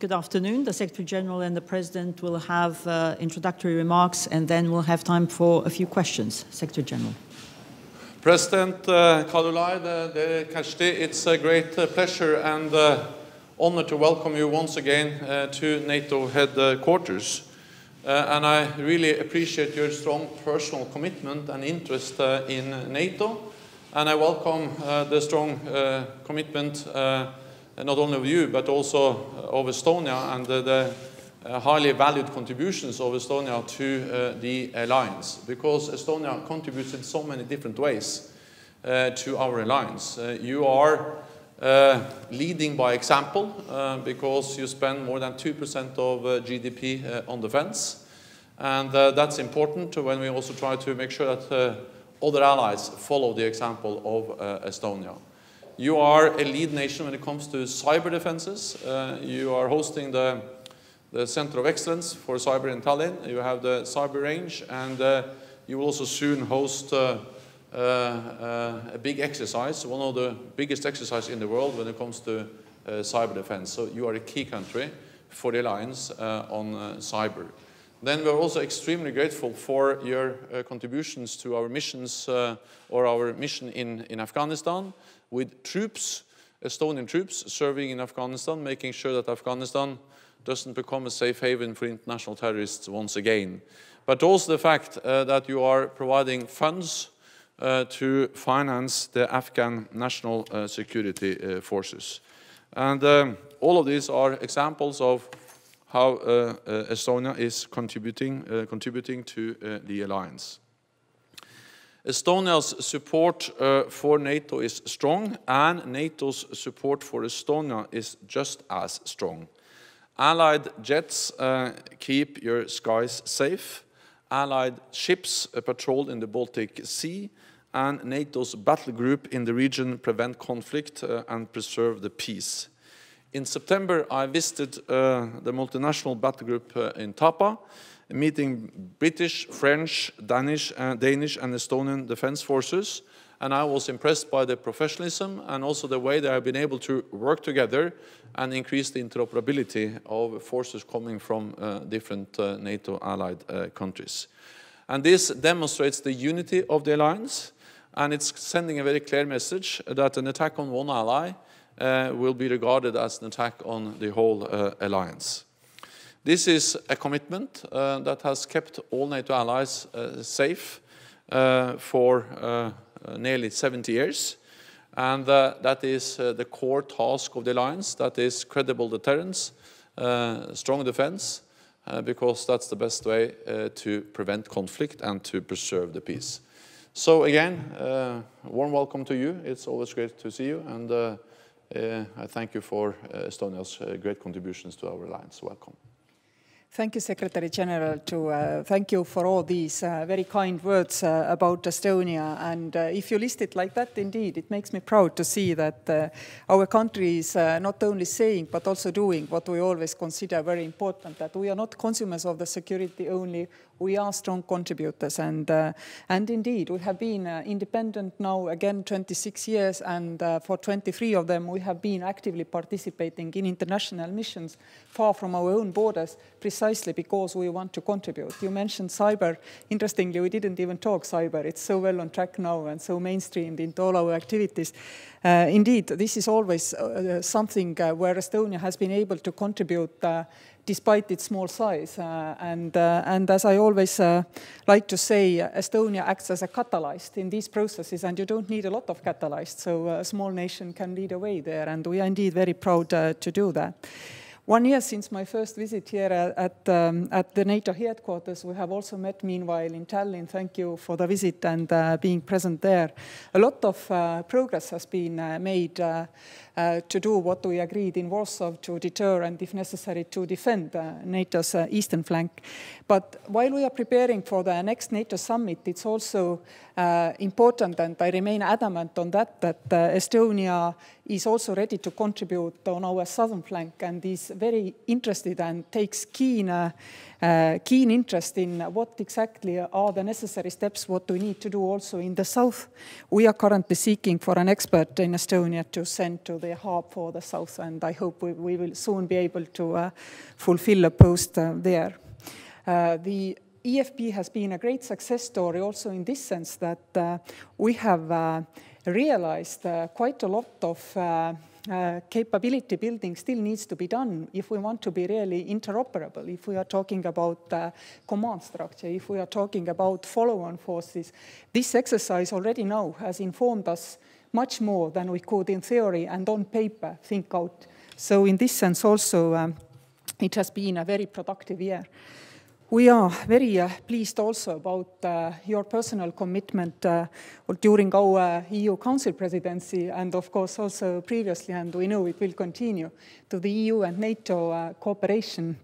Good afternoon. The Secretary General and the President will have introductory remarks, and then we'll have time for a few questions. Secretary General. President Karzai, Kjersti, it's a great pleasure and honor to welcome you once again to NATO headquarters. And I really appreciate your strong personal commitment and interest in NATO. And I welcome the strong commitment not only of you, but also of Estonia and the highly valued contributions of Estonia to the alliance, because Estonia contributes in so many different ways to our alliance. You are leading by example because you spend more than 2% of GDP on defense, and that's important when we also try to make sure that other allies follow the example of Estonia. You are a lead nation when it comes to cyber defenses. You are hosting the Center of Excellence for Cyber in Tallinn. You have the cyber range, and you will also soon host a big exercise, one of the biggest exercises in the world when it comes to cyber defense. So you are a key country for the alliance on cyber. Then we are also extremely grateful for your contributions to our missions or our mission in Afghanistan, with troops, Estonian troops serving in Afghanistan, making sure that Afghanistan doesn't become a safe haven for international terrorists once again. But also the fact that you are providing funds to finance the Afghan national security forces. And all of these are examples of how Estonia is contributing to the alliance. Estonia's support for NATO is strong, and NATO's support for Estonia is just as strong. Allied jets keep your skies safe, Allied ships patrol in the Baltic Sea, and NATO's battle group in the region prevent conflict and preserve the peace. In September, I visited the multinational battle group in Tapa, meeting British, French, Danish, and Estonian defense forces, and I was impressed by the professionalism and also the way they have been able to work together and increase the interoperability of forces coming from different NATO allied countries. And this demonstrates the unity of the alliance, and it's sending a very clear message that an attack on one ally will be regarded as an attack on the whole alliance. This is a commitment that has kept all NATO allies safe for nearly 70 years. And that is the core task of the alliance, that is credible deterrence, strong defense, because that's the best way to prevent conflict and to preserve the peace. So again, warm welcome to you. It's always great to see you, and I thank you for Estonia's great contributions to our alliance. Welcome. Thank you, Secretary General, thank you for all these very kind words about Estonia. And if you list it like that, indeed, it makes me proud to see that our country is not only saying, but also doing what we always consider very important, that we are not consumers of the security only, we are strong contributors. And indeed, we have been independent now again 26 years, and for 23 of them, we have been actively participating in international missions far from our own borders, precisely because we want to contribute. You mentioned cyber. Interestingly, we didn't even talk cyber. It's so well on track now and so mainstreamed into all our activities. Indeed, this is always something where Estonia has been able to contribute despite its small size. And as I always like to say, Estonia acts as a catalyst in these processes, and you don't need a lot of catalysts, so a small nation can lead the way there, and we are indeed very proud to do that. 1 year since my first visit here at the NATO headquarters, we have also met meanwhile in Tallinn. Thank you for the visit and being present there. A lot of progress has been made to do what we agreed in Warsaw, to deter and, if necessary, to defend NATO's eastern flank. But while we are preparing for the next NATO summit, it's also important, and I remain adamant on that Estonia is also ready to contribute on our southern flank and is very interested and takes keen interest in what exactly are the necessary steps, what we need to do also in the south. We are currently seeking for an expert in Estonia to send to the hub for the south, and I hope we will soon be able to fulfill a post there. The EFP has been a great success story also in this sense that we have realized quite a lot of capability building still needs to be done if we want to be really interoperable, if we are talking about command structure, if we are talking about follow-on forces. This exercise already now has informed us much more than we could in theory and on paper think out. So in this sense also it has been a very productive year. We are very pleased also about your personal commitment during our EU Council presidency and of course also previously, and we know it will continue, to the EU and NATO cooperation,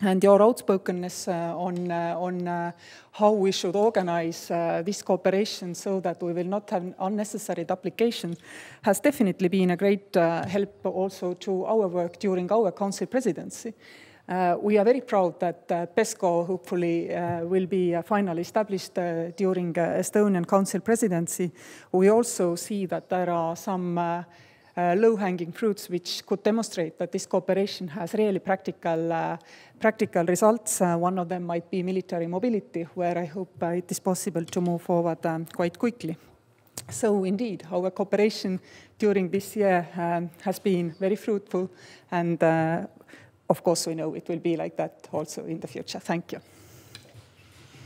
and your outspokenness on how we should organize this cooperation so that we will not have unnecessary duplication has definitely been a great help also to our work during our Council presidency. We are very proud that PESCO hopefully will be finally established during Estonian Council presidency. We also see that there are some low-hanging fruits which could demonstrate that this cooperation has really practical results. One of them might be military mobility, where I hope it is possible to move forward quite quickly. So indeed, our cooperation during this year has been very fruitful, and of course, we know it will be like that also in the future. Thank you.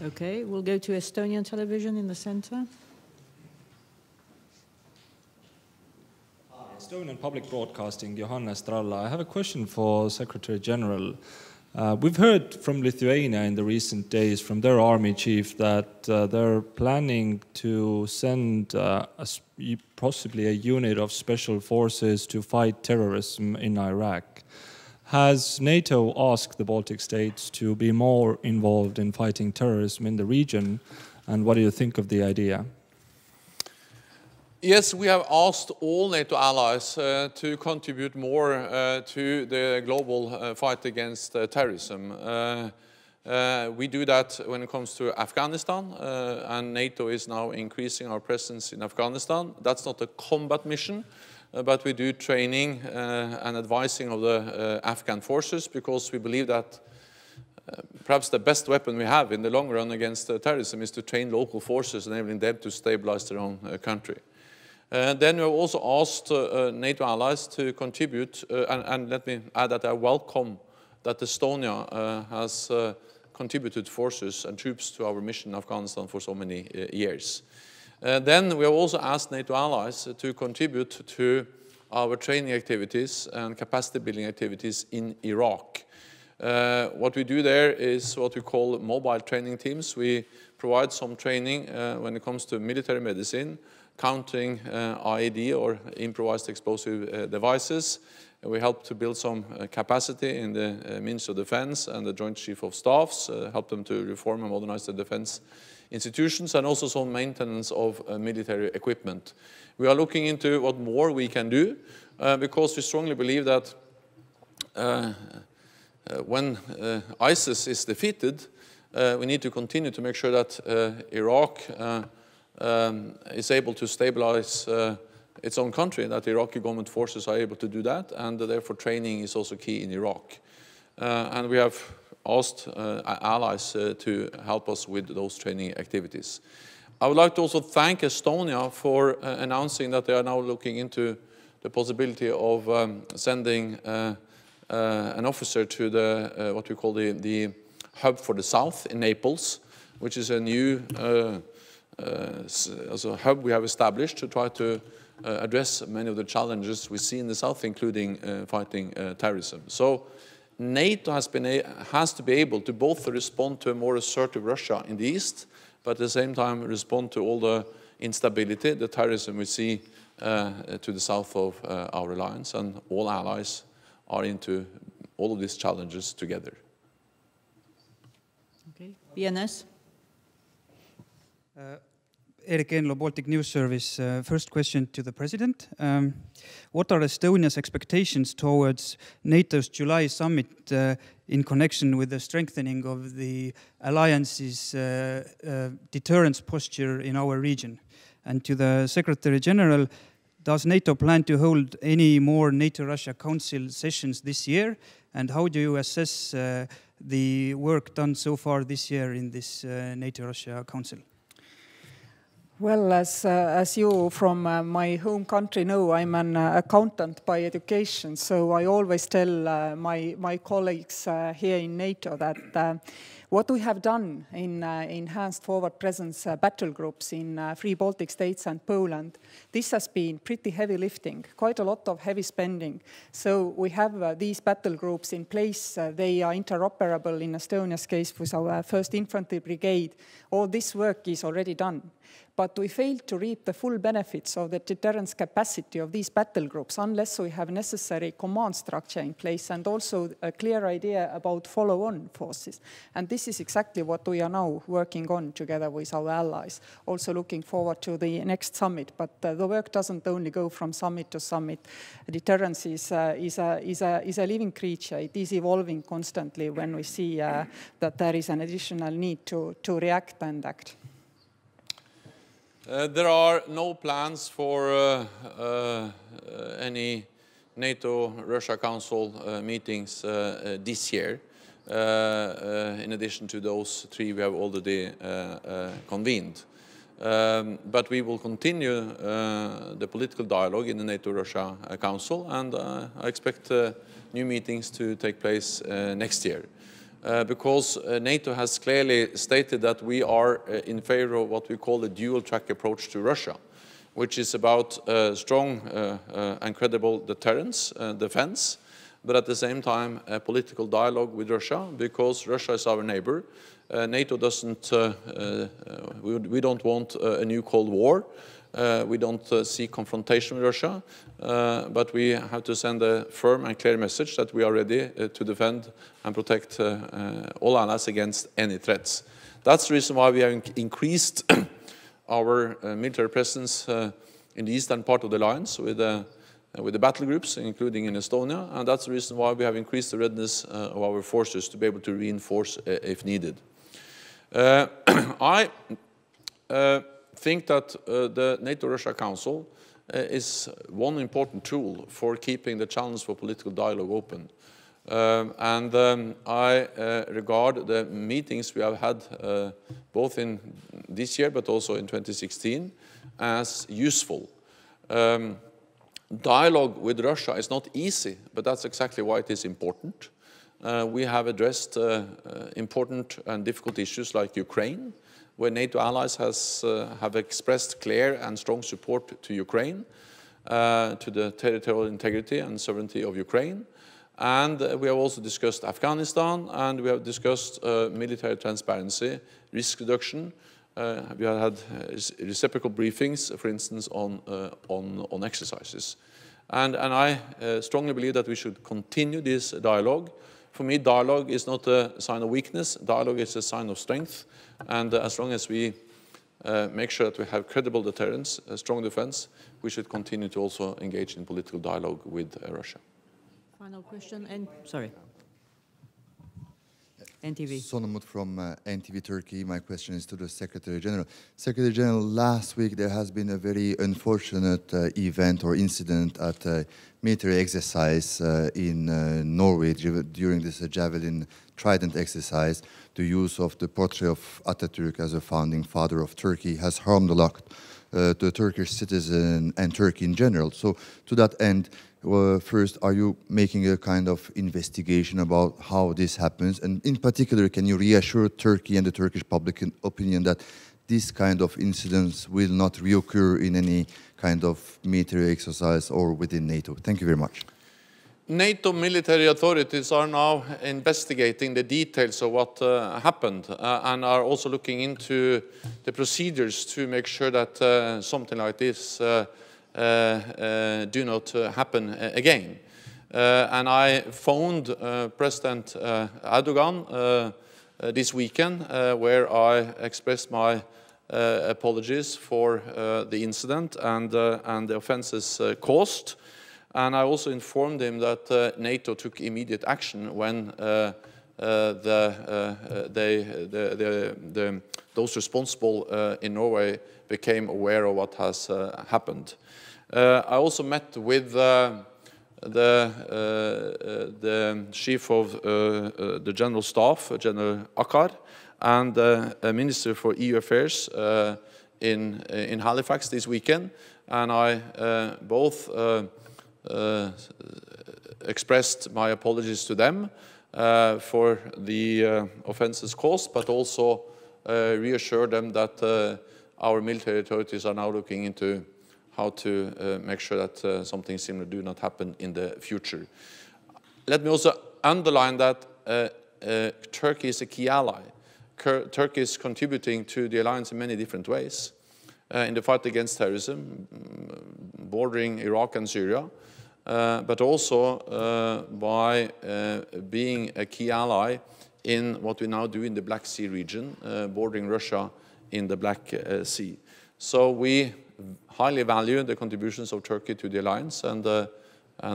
Okay, we'll go to Estonian television in the center. Estonian Public Broadcasting, Johannes Tralla. I have a question for Secretary General. We've heard from Lithuania in the recent days from their army chief that they're planning to send possibly a unit of special forces to fight terrorism in Iraq. Has NATO asked the Baltic states to be more involved in fighting terrorism in the region, and what do you think of the idea? Yes, we have asked all NATO allies to contribute more to the global fight against terrorism. We do that when it comes to Afghanistan, and NATO is now increasing our presence in Afghanistan. That's not a combat mission, but we do training and advising of the Afghan forces, because we believe that perhaps the best weapon we have in the long run against terrorism is to train local forces, enabling them to stabilize their own country. Then we have also asked NATO allies to contribute, and let me add that I welcome that Estonia has contributed forces and troops to our mission in Afghanistan for so many years. Then we have also asked NATO allies to contribute to our training activities and capacity building activities in Iraq. What we do there is what we call mobile training teams. We provide some training when it comes to military medicine, countering IED or improvised explosive devices. We help to build some capacity in the Ministry of Defense and the Joint Chief of Staffs, help them to reform and modernize the defense institutions, and also some maintenance of military equipment. We are looking into what more we can do, because we strongly believe that when ISIS is defeated, we need to continue to make sure that Iraq is able to stabilize its own country, that the Iraqi government forces are able to do that, and therefore training is also key in Iraq. And we have asked allies to help us with those training activities. I would like to also thank Estonia for announcing that they are now looking into the possibility of sending an officer to the what we call the hub for the South in Naples, which is a new hub we have established to try to address many of the challenges we see in the South, including fighting terrorism. So NATO has to be able to both respond to a more assertive Russia in the East, but at the same time respond to all the instability, the terrorism we see to the south of our alliance, and all allies are into all of these challenges together. Okay, BNS. Erik Enlo, Baltic News Service. First question to the President. What are Estonia's expectations towards NATO's July summit in connection with the strengthening of the alliance's deterrence posture in our region? And to the Secretary General, does NATO plan to hold any more NATO-Russia Council sessions this year? And how do you assess the work done so far this year in this NATO-Russia Council? Well, as you from my home country know, I'm an accountant by education, so I always tell my colleagues here in NATO that what we have done in enhanced forward presence battle groups in 3 Baltic states and Poland, this has been pretty heavy lifting, quite a lot of heavy spending. So we have these battle groups in place. They are interoperable in Estonia's case with our 1st Infantry Brigade. All this work is already done. But we failed to reap the full benefits of the deterrence capacity of these battle groups unless we have necessary command structure in place and also a clear idea about follow-on forces. And this is exactly what we are now working on together with our allies, also looking forward to the next summit. But the work doesn't only go from summit to summit. Deterrence is a living creature. It is evolving constantly when we see that there is an additional need to react and act. There are no plans for any NATO-Russia Council meetings this year, in addition to those 3 we have already convened. But we will continue the political dialogue in the NATO-Russia Council, and I expect new meetings to take place next year. Because NATO has clearly stated that we are in favor of what we call a dual-track approach to Russia, which is about strong and credible deterrence, defense, but at the same time a political dialogue with Russia, because Russia is our neighbor. NATO doesn't, we don't want a new Cold War. We don't see confrontation with Russia, but we have to send a firm and clear message that we are ready to defend and protect all allies against any threats. That's the reason why we have increased our military presence in the eastern part of the alliance with the battle groups, including in Estonia, and that's the reason why we have increased the readiness of our forces to be able to reinforce if needed. I think that the NATO-Russia Council is one important tool for keeping the channels for political dialogue open. I regard the meetings we have had both in this year but also in 2016 as useful. Dialogue with Russia is not easy, but that's exactly why it is important. We have addressed important and difficult issues like Ukraine, where NATO allies have expressed clear and strong support to Ukraine, to the territorial integrity and sovereignty of Ukraine. And we have also discussed Afghanistan, and we have discussed military transparency, risk reduction. We have had reciprocal briefings, for instance, on exercises. And I strongly believe that we should continue this dialogue. For me, dialogue is not a sign of weakness. Dialogue is a sign of strength. And as long as we make sure that we have credible deterrence, a strong defense, we should continue to also engage in political dialogue with Russia. Final question, and sorry. NTV. Sonomut from NTV Turkey. My question is to the Secretary General. Secretary General, last week there has been a very unfortunate event or incident at a military exercise in Norway during this Javelin Trident exercise. The use of the portrait of Atatürk as a founding father of Turkey has harmed a lot the Turkish citizen and Turkey in general. So to that end, first, are you making a kind of investigation about how this happens? And in particular, can you reassure Turkey and the Turkish public opinion that this kind of incidents will not reoccur in any kind of military exercise or within NATO? Thank you very much. NATO military authorities are now investigating the details of what happened and are also looking into the procedures to make sure that something like this do not happen again. And I phoned President Erdogan this weekend, where I expressed my apologies for the incident and the offenses caused. And I also informed him that NATO took immediate action when those responsible in Norway became aware of what has happened. I also met with the chief of the General Staff, General Akkar, and a Minister for EU Affairs in Halifax this weekend, and I both expressed my apologies to them for the offenses caused, but also reassured them that our military authorities are now looking into how to make sure that something similar do not happen in the future. Let me also underline that Turkey is a key ally. Turkey is contributing to the alliance in many different ways in the fight against terrorism, bordering Iraq and Syria, but also by being a key ally in what we now do in the Black Sea region, bordering Russia in the Black Sea. So we highly value the contributions of Turkey to the alliance, and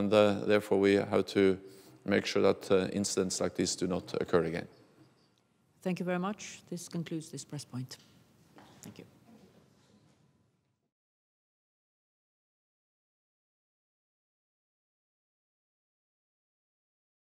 therefore we have to make sure that incidents like this do not occur again. Thank you very much. This concludes this press point. Thank you.